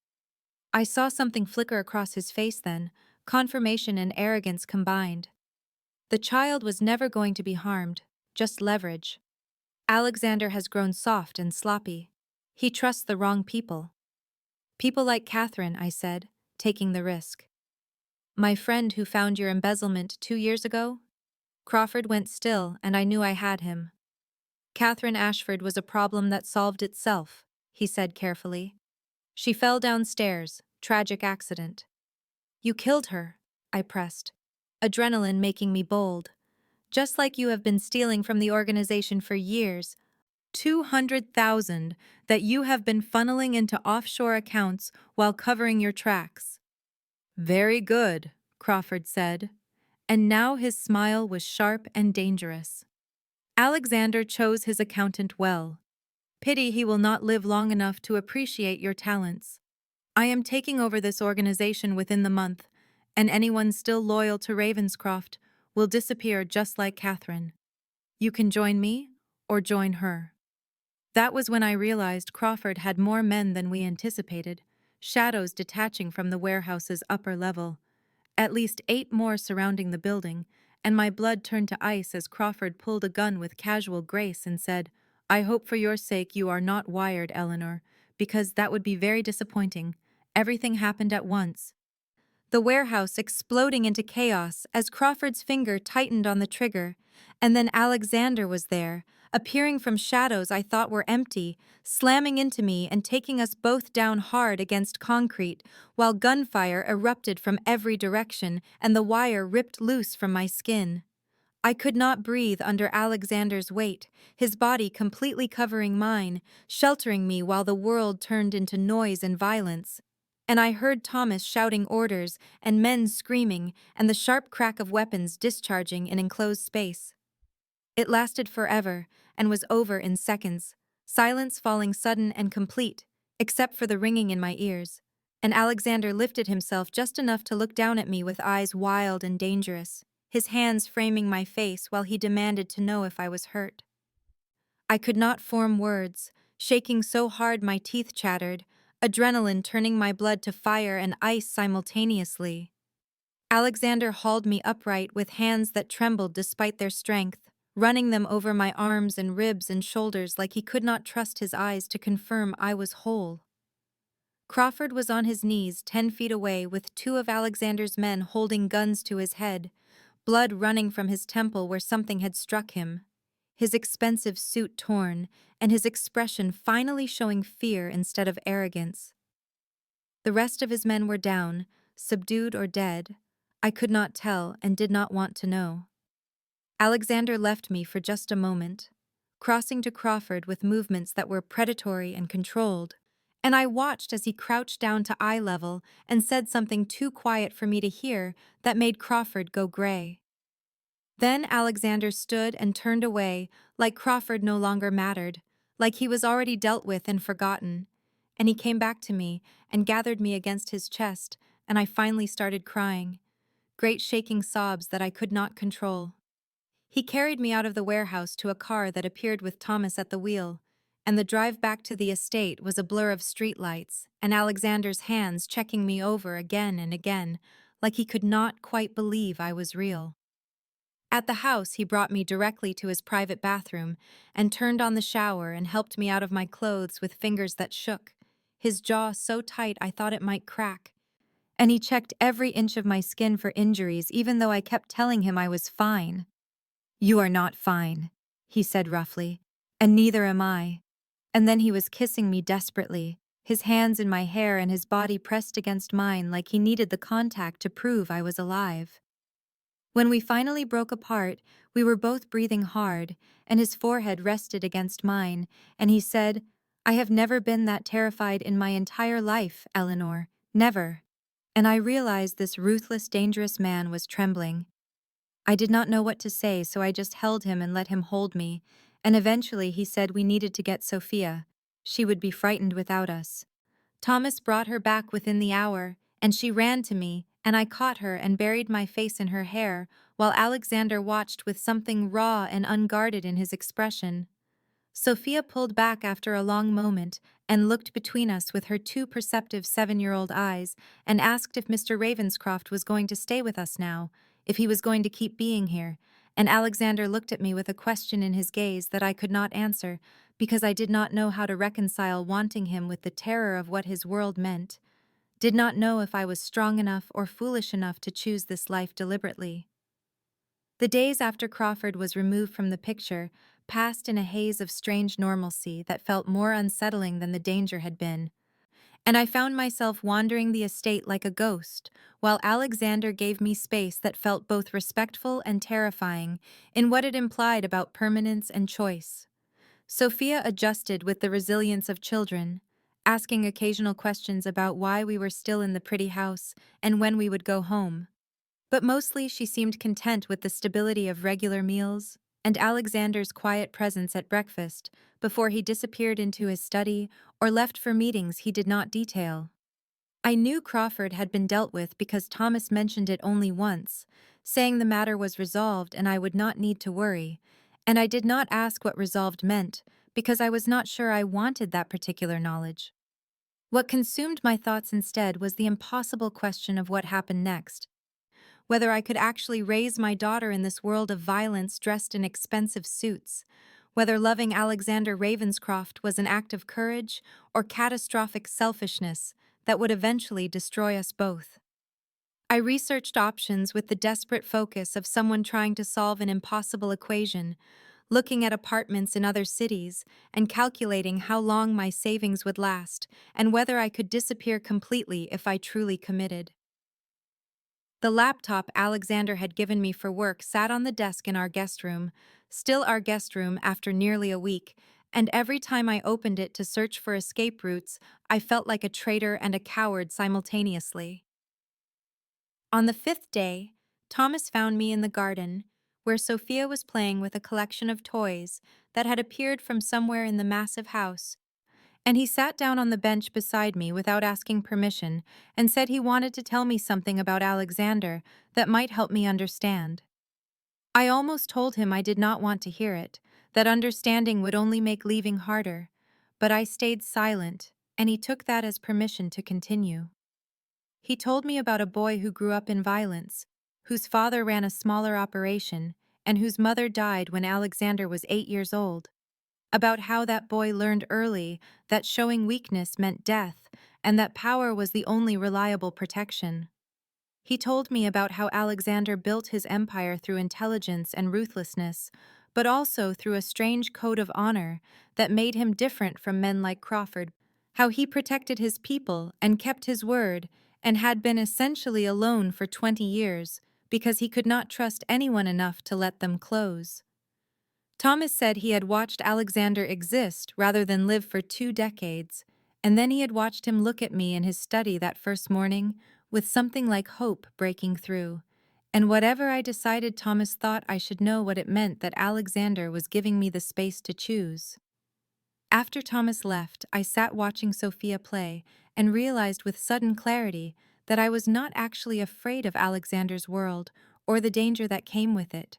I saw something flicker across his face then, confirmation and arrogance combined. The child was never going to be harmed, just leverage. Alexander has grown soft and sloppy. He trusts the wrong people. "People like Catherine," I said, taking the risk. "My friend who found your embezzlement 2 years ago?" Crawford went still, and I knew I had him. "Catherine Ashford was a problem that solved itself," he said carefully. "She fell downstairs, tragic accident." "You killed her," I pressed, adrenaline making me bold. just like you have been stealing from the organization for years. 200,000 that you have been funneling into offshore accounts while covering your tracks. Very good, Crawford said, and now his smile was sharp and dangerous. Alexander chose his accountant well. Pity he will not live long enough to appreciate your talents. I am taking over this organization within the month, and anyone still loyal to Ravenscroft will disappear just like Catherine. You can join me or join her. That was when I realized Crawford had more men than we anticipated, shadows detaching from the warehouse's upper level, at least 8 more surrounding the building, and my blood turned to ice as Crawford pulled a gun with casual grace and said, "I hope for your sake you are not wired, Eleanor, because that would be very disappointing. Everything happened at once." The warehouse exploding into chaos as Crawford's finger tightened on the trigger, and then Alexander was there, appearing from shadows I thought were empty, slamming into me and taking us both down hard against concrete, while gunfire erupted from every direction and the wire ripped loose from my skin. I could not breathe under Alexander's weight, his body completely covering mine, sheltering me while the world turned into noise and violence. And I heard Thomas shouting orders and men screaming and the sharp crack of weapons discharging in enclosed space. It lasted forever and was over in seconds, silence falling sudden and complete, except for the ringing in my ears. And Alexander lifted himself just enough to look down at me with eyes wild and dangerous, his hands framing my face while he demanded to know if I was hurt. I could not form words, shaking so hard my teeth chattered, adrenaline turning my blood to fire and ice simultaneously. Alexander hauled me upright with hands that trembled despite their strength, running them over my arms and ribs and shoulders like he could not trust his eyes to confirm I was whole. Crawford was on his knees 10 feet away with 2 of Alexander's men holding guns to his head, blood running from his temple where something had struck him, his expensive suit torn, and his expression finally showing fear instead of arrogance. The rest of his men were down, subdued or dead. I could not tell and did not want to know. Alexander left me for just a moment, crossing to Crawford with movements that were predatory and controlled, and I watched as he crouched down to eye level and said something too quiet for me to hear that made Crawford go gray. Then Alexander stood and turned away, like Crawford no longer mattered, like he was already dealt with and forgotten. And he came back to me and gathered me against his chest, and I finally started crying, great shaking sobs that I could not control. He carried me out of the warehouse to a car that appeared with Thomas at the wheel, and the drive back to the estate was a blur of streetlights, and Alexander's hands checking me over again and again, like he could not quite believe I was real. At the house, he brought me directly to his private bathroom and turned on the shower and helped me out of my clothes with fingers that shook, his jaw so tight I thought it might crack. And he checked every inch of my skin for injuries even though I kept telling him I was fine. "You are not fine," he said roughly, "and neither am I." And then he was kissing me desperately, his hands in my hair and his body pressed against mine like he needed the contact to prove I was alive. When we finally broke apart, we were both breathing hard, and his forehead rested against mine, and he said, "I have never been that terrified in my entire life, Eleanor, never." And I realized this ruthless, dangerous man was trembling. I did not know what to say, so I just held him and let him hold me, and eventually he said we needed to get Sophia. She would be frightened without us. Thomas brought her back within the hour, and she ran to me, and I caught her and buried my face in her hair, while Alexander watched with something raw and unguarded in his expression. Sophia pulled back after a long moment and looked between us with her 2 perceptive 7-year-old eyes and asked if Mr. Ravenscroft was going to stay with us now, if he was going to keep being here, and Alexander looked at me with a question in his gaze that I could not answer because I did not know how to reconcile wanting him with the terror of what his world meant, did not know if I was strong enough or foolish enough to choose this life deliberately. The days after Crawford was removed from the picture passed in a haze of strange normalcy that felt more unsettling than the danger had been, and I found myself wandering the estate like a ghost, while Alexander gave me space that felt both respectful and terrifying in what it implied about permanence and choice. Sophia adjusted with the resilience of children, asking occasional questions about why we were still in the pretty house and when we would go home. But mostly she seemed content with the stability of regular meals and Alexander's quiet presence at breakfast before he disappeared into his study or left for meetings he did not detail. I knew Crawford had been dealt with because Thomas mentioned it only once, saying the matter was resolved and I would not need to worry, and I did not ask what resolved meant because I was not sure I wanted that particular knowledge. What consumed my thoughts instead was the impossible question of what happened next. Whether I could actually raise my daughter in this world of violence dressed in expensive suits, whether loving Alexander Ravenscroft was an act of courage or catastrophic selfishness that would eventually destroy us both. I researched options with the desperate focus of someone trying to solve an impossible equation, looking at apartments in other cities and calculating how long my savings would last and whether I could disappear completely if I truly committed. The laptop Alexander had given me for work sat on the desk in our guest room, still our guest room after nearly a week, and every time I opened it to search for escape routes, I felt like a traitor and a coward simultaneously. On the fifth day, Thomas found me in the garden, where Sophia was playing with a collection of toys that had appeared from somewhere in the massive house, and he sat down on the bench beside me without asking permission and said he wanted to tell me something about Alexander that might help me understand. I almost told him I did not want to hear it, that understanding would only make leaving harder, but I stayed silent, and he took that as permission to continue. He told me about a boy who grew up in violence, whose father ran a smaller operation, and whose mother died when Alexander was 8 years old. About how that boy learned early that showing weakness meant death, and that power was the only reliable protection. He told me about how Alexander built his empire through intelligence and ruthlessness, but also through a strange code of honor that made him different from men like Crawford, how he protected his people and kept his word, and had been essentially alone for 20 years because he could not trust anyone enough to let them close. Thomas said he had watched Alexander exist rather than live for 2 decades, and then he had watched him look at me in his study that first morning with something like hope breaking through. And whatever I decided, Thomas thought I should know what it meant that Alexander was giving me the space to choose. After Thomas left, I sat watching Sophia play and realized with sudden clarity that I was not actually afraid of Alexander's world or the danger that came with it.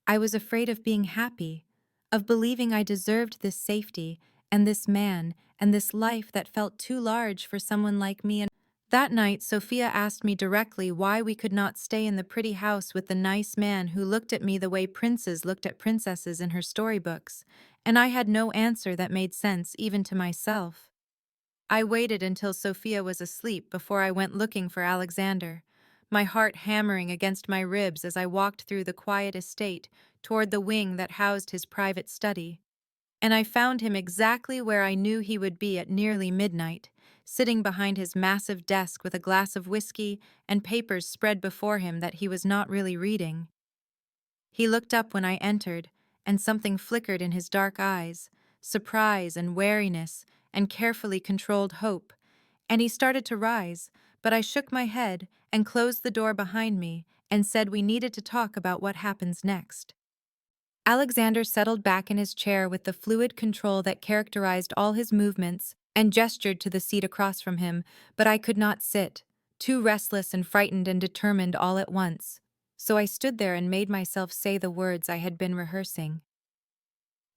I was afraid of being happy, of believing I deserved this safety and this man and this life that felt too large for someone like me. And that night, Sophia asked me directly why we could not stay in the pretty house with the nice man who looked at me the way princes looked at princesses in her storybooks, and I had no answer that made sense even to myself. I waited until Sophia was asleep before I went looking for Alexander, my heart hammering against my ribs as I walked through the quiet estate toward the wing that housed his private study. And I found him exactly where I knew he would be at nearly midnight, sitting behind his massive desk with a glass of whiskey and papers spread before him that he was not really reading. He looked up when I entered, and something flickered in his dark eyes, surprise and wariness and carefully controlled hope, and he started to rise, but I shook my head and closed the door behind me and said we needed to talk about what happens next. Alexander settled back in his chair with the fluid control that characterized all his movements and gestured to the seat across from him, but I could not sit, too restless and frightened and determined all at once. So I stood there and made myself say the words I had been rehearsing.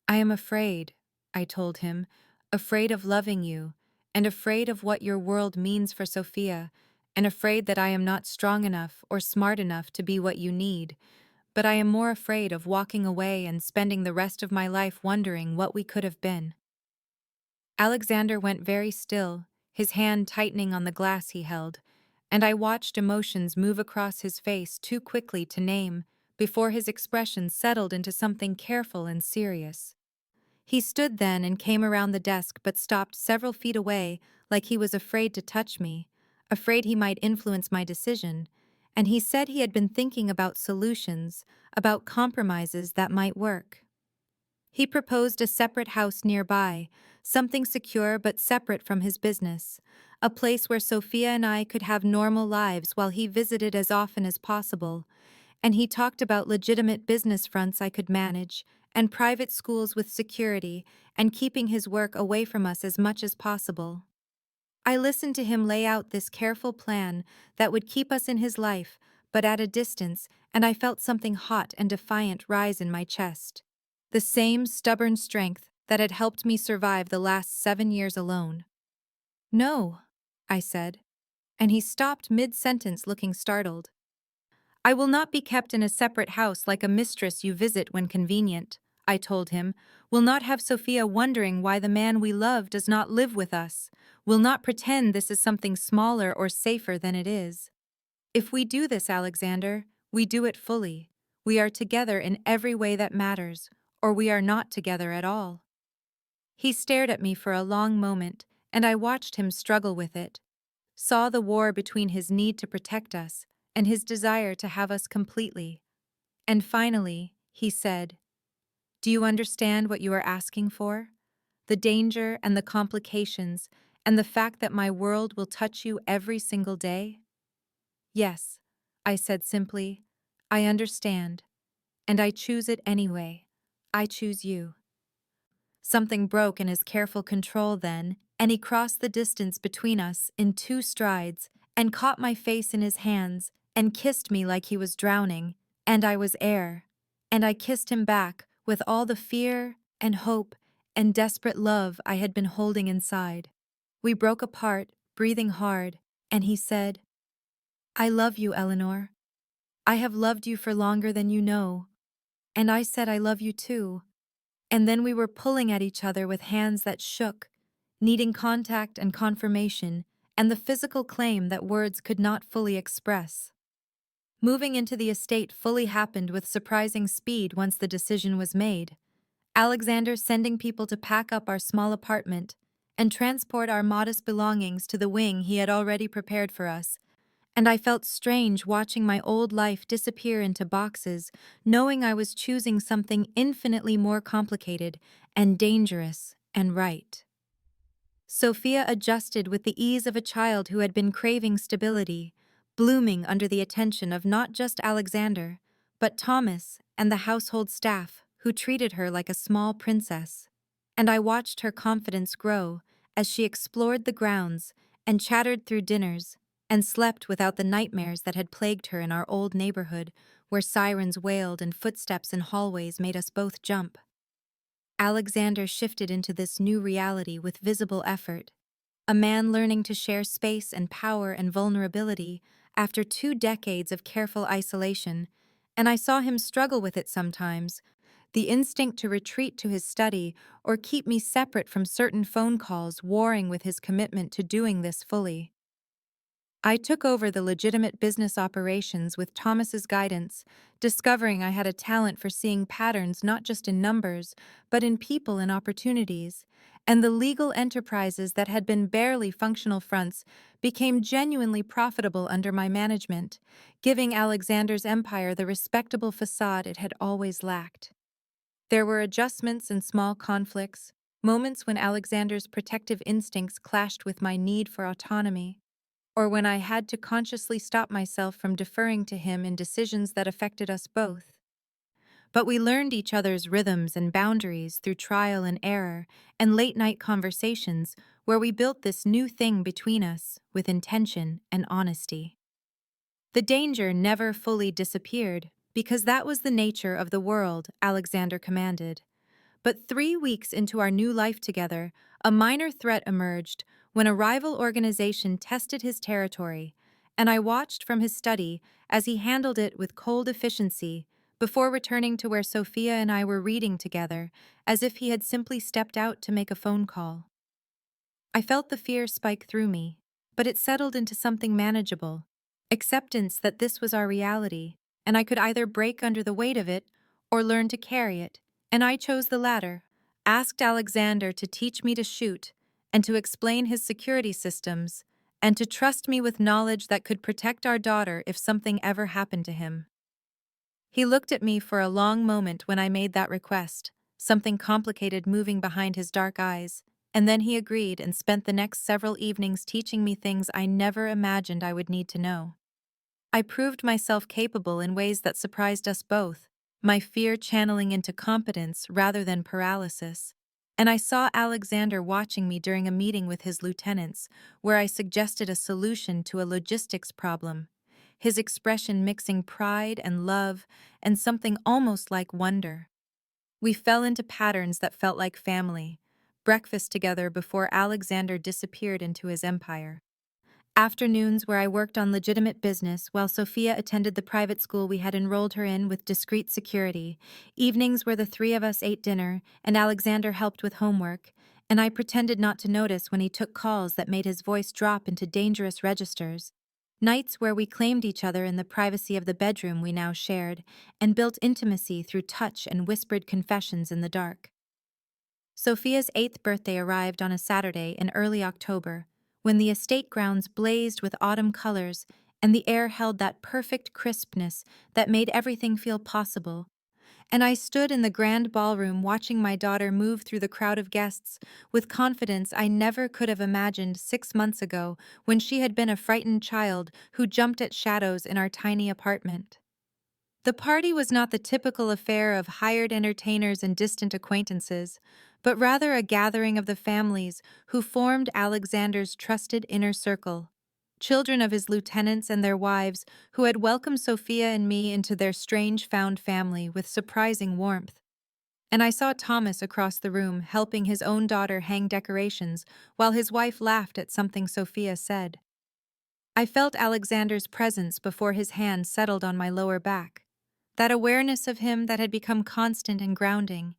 I am afraid, I told him, afraid of loving you, and afraid of what your world means for Sophia, and afraid that I am not strong enough or smart enough to be what you need, but I am more afraid of walking away and spending the rest of my life wondering what we could have been. Alexander went very still, his hand tightening on the glass he held, and I watched emotions move across his face too quickly to name before his expression settled into something careful and serious. He stood then and came around the desk but stopped several feet away, like he was afraid to touch me, afraid he might influence my decision, and he said he had been thinking about solutions, about compromises that might work. He proposed a separate house nearby, something secure but separate from his business, a place where Sophia and I could have normal lives while he visited as often as possible, and he talked about legitimate business fronts I could manage, and private schools with security, and keeping his work away from us as much as possible. I listened to him lay out this careful plan that would keep us in his life, but at a distance, and I felt something hot and defiant rise in my chest. The same stubborn strength that had helped me survive the last 7 years alone. "No," I said, and he stopped mid-sentence looking startled. "I will not be kept in a separate house like a mistress you visit when convenient," I told him. "Will not have Sophia wondering why the man we love does not live with us. Will not pretend this is something smaller or safer than it is. If we do this, Alexander, we do it fully. We are together in every way that matters, or we are not together at all." He stared at me for a long moment, and I watched him struggle with it, saw the war between his need to protect us and his desire to have us completely. And finally, he said, "Do you understand what you are asking for? The danger and the complications and the fact that my world will touch you every single day?" "Yes," I said simply, "I understand, and I choose it anyway. I choose you." Something broke in his careful control then, and he crossed the distance between us in 2 strides and caught my face in his hands and kissed me like he was drowning, and I was air. And I kissed him back with all the fear and hope and desperate love I had been holding inside. We broke apart, breathing hard, and he said, "I love you, Eleanor. I have loved you for longer than you know." And I said I love you too. And then we were pulling at each other with hands that shook, needing contact and confirmation, and the physical claim that words could not fully express. Moving into the estate fully happened with surprising speed once the decision was made. Alexander sending people to pack up our small apartment and transport our modest belongings to the wing he had already prepared for us, and I felt strange watching my old life disappear into boxes, knowing I was choosing something infinitely more complicated and dangerous and right. Sophia adjusted with the ease of a child who had been craving stability, blooming under the attention of not just Alexander, but Thomas and the household staff, who treated her like a small princess. And I watched her confidence grow as she explored the grounds and chattered through dinners, and slept without the nightmares that had plagued her in our old neighborhood, where sirens wailed and footsteps in hallways made us both jump. Alexander shifted into this new reality with visible effort, a man learning to share space and power and vulnerability after 2 decades of careful isolation, and I saw him struggle with it sometimes, the instinct to retreat to his study or keep me separate from certain phone calls warring with his commitment to doing this fully. I took over the legitimate business operations with Thomas's guidance, discovering I had a talent for seeing patterns not just in numbers, but in people and opportunities, and the legal enterprises that had been barely functional fronts became genuinely profitable under my management, giving Alexander's empire the respectable facade it had always lacked. There were adjustments and small conflicts, moments when Alexander's protective instincts clashed with my need for autonomy, or when I had to consciously stop myself from deferring to him in decisions that affected us both. But we learned each other's rhythms and boundaries through trial and error and late-night conversations where we built this new thing between us with intention and honesty. The danger never fully disappeared because that was the nature of the world, Alexander commanded. But 3 weeks into our new life together, a minor threat emerged when a rival organization tested his territory, and I watched from his study as he handled it with cold efficiency before returning to where Sophia and I were reading together, as if he had simply stepped out to make a phone call. I felt the fear spike through me, but it settled into something manageable, acceptance that this was our reality, and I could either break under the weight of it or learn to carry it, and I chose the latter, asked Alexander to teach me to shoot, and to explain his security systems, and to trust me with knowledge that could protect our daughter if something ever happened to him. He looked at me for a long moment when I made that request, something complicated moving behind his dark eyes, and then he agreed and spent the next several evenings teaching me things I never imagined I would need to know. I proved myself capable in ways that surprised us both, my fear channeling into competence rather than paralysis. And I saw Alexander watching me during a meeting with his lieutenants, where I suggested a solution to a logistics problem, his expression mixing pride and love and something almost like wonder. We fell into patterns that felt like family, breakfast together before Alexander disappeared into his empire. Afternoons where I worked on legitimate business while Sophia attended the private school we had enrolled her in with discreet security. Evenings where the three of us ate dinner and Alexander helped with homework, and I pretended not to notice when he took calls that made his voice drop into dangerous registers. Nights where we claimed each other in the privacy of the bedroom we now shared and built intimacy through touch and whispered confessions in the dark. Sophia's 8th birthday arrived on a Saturday in early October, when the estate grounds blazed with autumn colors and the air held that perfect crispness that made everything feel possible. And I stood in the grand ballroom watching my daughter move through the crowd of guests with confidence I never could have imagined 6 months ago when she had been a frightened child who jumped at shadows in our tiny apartment. The party was not the typical affair of hired entertainers and distant acquaintances, but rather a gathering of the families who formed Alexander's trusted inner circle, children of his lieutenants and their wives who had welcomed Sophia and me into their strange found family with surprising warmth. And I saw Thomas across the room helping his own daughter hang decorations while his wife laughed at something Sophia said. I felt Alexander's presence before his hand settled on my lower back, that awareness of him that had become constant and grounding,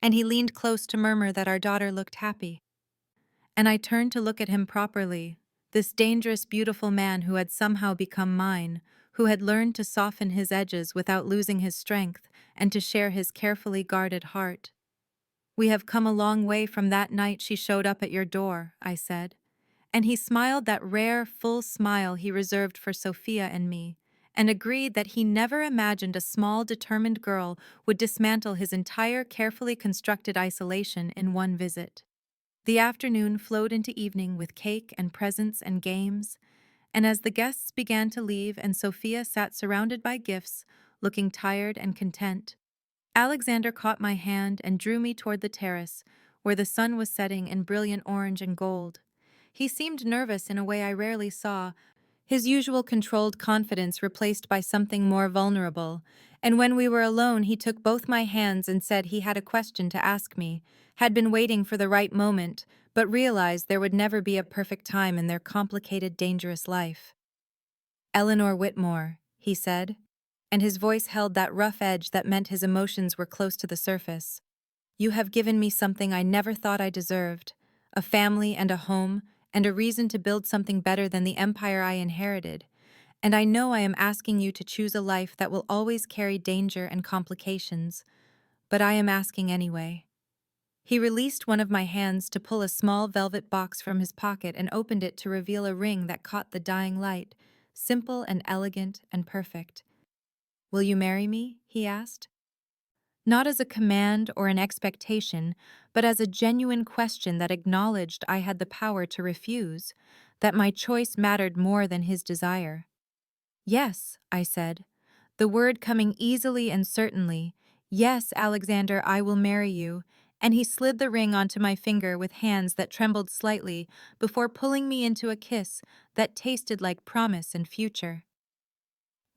and he leaned close to murmur that our daughter looked happy. And I turned to look at him properly, this dangerous, beautiful man who had somehow become mine, who had learned to soften his edges without losing his strength and to share his carefully guarded heart. "We have come a long way from that night she showed up at your door," I said. And he smiled that rare, full smile he reserved for Sophia and me, and agreed that he never imagined a small, determined girl would dismantle his entire carefully constructed isolation in one visit. The afternoon flowed into evening with cake and presents and games, and as the guests began to leave and Sophia sat surrounded by gifts, looking tired and content, Alexander caught my hand and drew me toward the terrace, where the sun was setting in brilliant orange and gold. He seemed nervous in a way I rarely saw, his usual controlled confidence replaced by something more vulnerable, and when we were alone he took both my hands and said he had a question to ask me, had been waiting for the right moment, but realized there would never be a perfect time in their complicated, dangerous life. "Eleanor Whitmore," he said, and his voice held that rough edge that meant his emotions were close to the surface. "You have given me something I never thought I deserved, a family and a home, and a reason to build something better than the empire I inherited. And I know I am asking you to choose a life that will always carry danger and complications, but I am asking anyway." He released one of my hands to pull a small velvet box from his pocket and opened it to reveal a ring that caught the dying light, simple and elegant and perfect. "Will you marry me?" he asked. Not as a command or an expectation, but as a genuine question that acknowledged I had the power to refuse, that my choice mattered more than his desire. "Yes," I said, the word coming easily and certainly. "Yes, Alexander, I will marry you," and he slid the ring onto my finger with hands that trembled slightly before pulling me into a kiss that tasted like promise and future.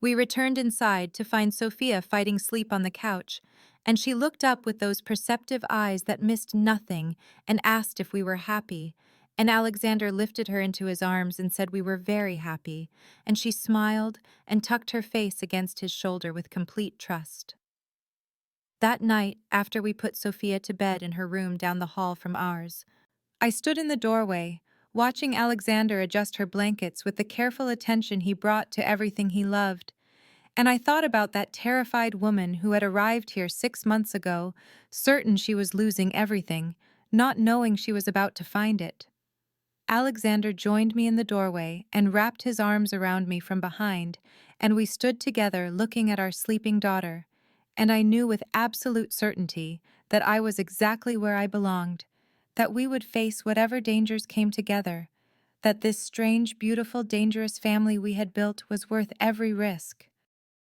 We returned inside to find Sophia fighting sleep on the couch, and she looked up with those perceptive eyes that missed nothing and asked if we were happy, and Alexander lifted her into his arms and said we were very happy, and she smiled and tucked her face against his shoulder with complete trust. That night, after we put Sophia to bed in her room down the hall from ours, I stood in the doorway, watching Alexander adjust her blankets with the careful attention he brought to everything he loved, and I thought about that terrified woman who had arrived here 6 months ago, certain she was losing everything, not knowing she was about to find it. Alexander joined me in the doorway and wrapped his arms around me from behind, and we stood together looking at our sleeping daughter, and I knew with absolute certainty that I was exactly where I belonged, that we would face whatever dangers came together, that this strange, beautiful, dangerous family we had built was worth every risk.